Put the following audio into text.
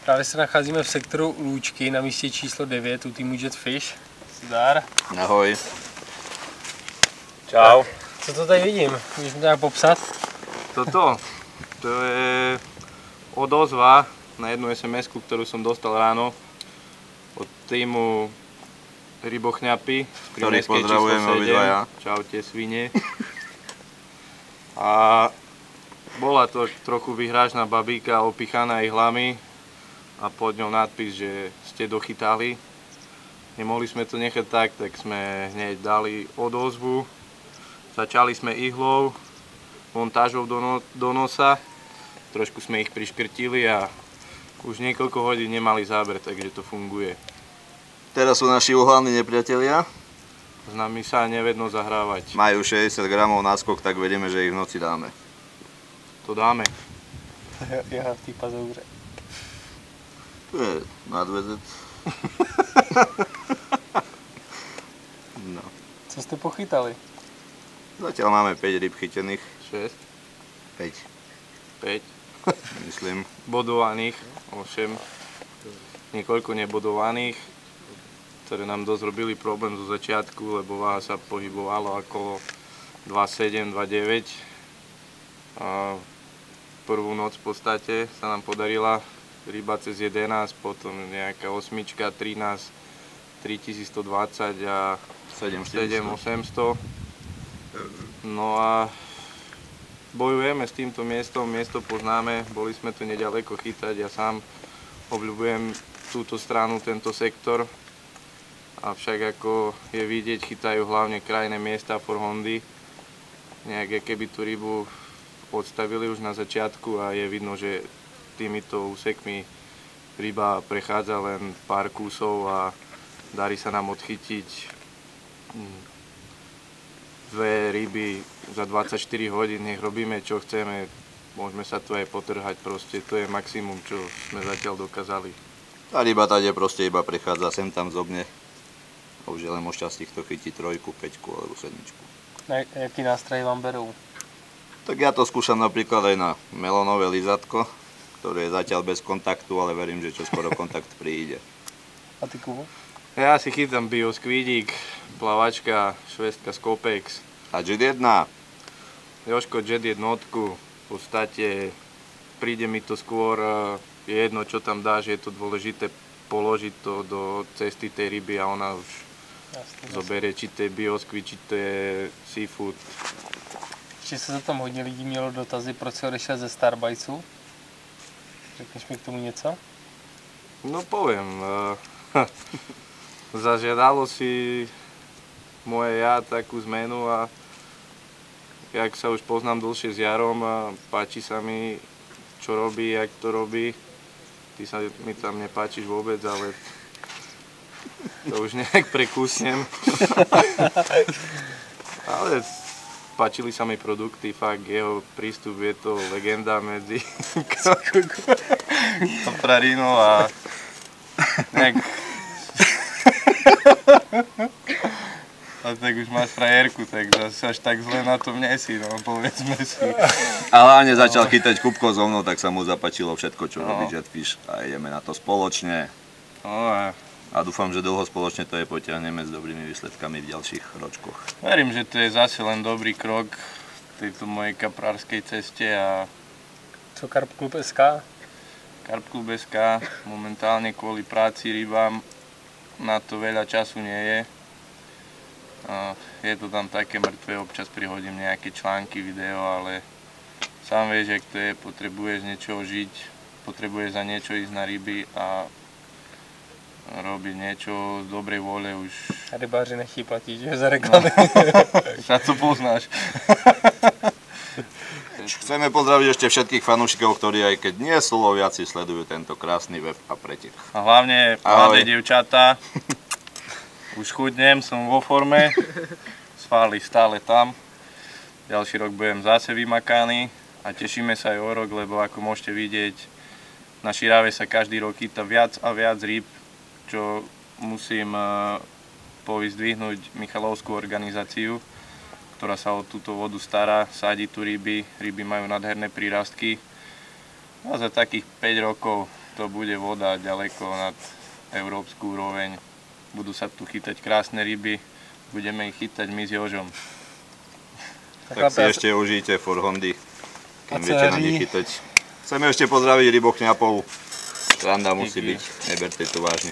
Právě se nacházíme v sektoru Lůčky na místě číslo 9 u týmu Jetfish. Zdar. Ahoj. Čau. Co to tady vidím? Můžeš mi to nějak popsat? Toto, to je odozva na jednu SMS-ku, ktorú som dostal ráno od týmu Rybochňapy. Ktorých pozdravujeme obidvaja. Čaute svine. A bola to trochu vyhrážna babíka opichaná ihlami a pod ňou nadpis, že ste dochytali. Nemohli sme to nechať tak sme hneď dali odozvu. Začali sme ihlou, montážou do nosa, trošku sme ich priškrtili a už niekoľko hodín nemali záber, takže to funguje. Teraz sú naši uhlavní nepriatelia. S nami sa nevedno zahrávať. Majú 60 gramov náskok, tak vedíme, že ich v noci dáme. To dáme. Já v té pazouře. To je nadvezec. No. Co jste pochytali? Zatiaľ máme 5 ryb chytených. 6, 5, 5 myslím. bodovaných, 8, niekoľko nebodovaných, ktoré nám dosť robili problém zo začiatku, lebo váha sa pohybovalo okolo 2,7, 2,9. A prvú noc v podstate sa nám podarila ryba cez 11, potom nejaká osmička, 13, 3120 a 7800. No a bojujeme s týmto miestom, miesto poznáme, boli sme tu nedaleko chytať, ja sám obľúbujem túto stranu, tento sektor. Avšak ako je vidieť, chytajú hlavne krajné miesta for hondy. Nejaké keby tú rybu odstavili už na začiatku a je vidno, že týmito úsekmi ryba prechádza len pár kusov a darí sa nám odchytiť 2 ryby za 24 hodín, nech robíme čo chceme, môžeme sa tu aj potrhať, proste to je maximum, čo sme zatiaľ dokázali. Tá ryba tady proste iba prechádza sem tam zobne. A už je len o šťastí, kto chytí 3, 5 alebo 7. Na jaký nástroje vám berou? Tak ja to skúšam napríklad aj na melónové lizatko, ktoré je zatiaľ bez kontaktu, ale verím, že čoskoro kontakt príde. A ty, Kubo? Ja si chytám bioskvídík, plavačka, švestka Scopex. A Jet 1? Jožko Jet jednotku, v podstate príde mi to skôr, je jedno čo tam dáš, je to dôležité položiť to do cesty tej ryby a ona už zoberie, či to je bioskví, či to je seafood. Ještě se tam hodně lidí mělo dotazy, proč se odešel ze Starbitesu. Řekneš mi k tomu něco? No poviem, zažiadalo si moje ja takú zmenu a jak sa už poznám dlhšie s Jarom a páči sa mi, čo robí, jak to robí. Ty sa mi tam nepáčiš vôbec, ale to už nejak prekúsnem. Ale páčili sa mi produkty, fakt jeho prístup je to legenda medzi Prarínou a nejak... A tak už máš frajerku, tak zase až tak zle na tom nie si, no povedzme si. A hlavne začal chytať Kupko so mnou, tak sa mu zapáčilo všetko, čo robí Jetfish a ideme na to spoločne. No a dúfam, že dlho spoločne to je potiahneme s dobrými výsledkami v ďalších ročkoch. Verím, že to je zase len dobrý krok v tejto mojej kaprárskej ceste a... Co Carp Club SK? Carp Club SK momentálne kvôli práci rybám na to veľa času nie je. Je to tam také mŕtve, občas prihodím nejaké články, video, ale sám vieš, jak to je, potrebuješ niečo žiť, potrebuješ za niečo ísť na ryby a robiť niečo z dobrej vôle už... A rybáři nechtějí platit, že za reklamy. Sa to poznáš. Chceme pozdraviť ešte všetkých fanúšikov, ktorí aj keď nie sú loviaci, sledujú tento krásny web a pretek. A hlavne mladé dievčatá. Už chudnem, som vo forme, svaly stále tam. Ďalší rok budem zase vymakaný a tešíme sa aj o rok, lebo ako môžete vidieť, na Širave sa každý rok chytá viac a viac rýb, čo musím povyzdvihnúť Michalovskú organizáciu, ktorá sa o túto vodu stará, sadí tu ryby, ryby majú nádherné prírastky. A za takých 5 rokov to bude voda ďaleko nad európsku úroveň. Budú sa tu chytať krásne ryby, budeme ich chytať my s Jožom. Tak si ešte užijte Ford Hondy, kým viete na nich chytať. Chceme ešte pozdraviť Rybok Neapolu. Sranda musí byť, neberte to vážne.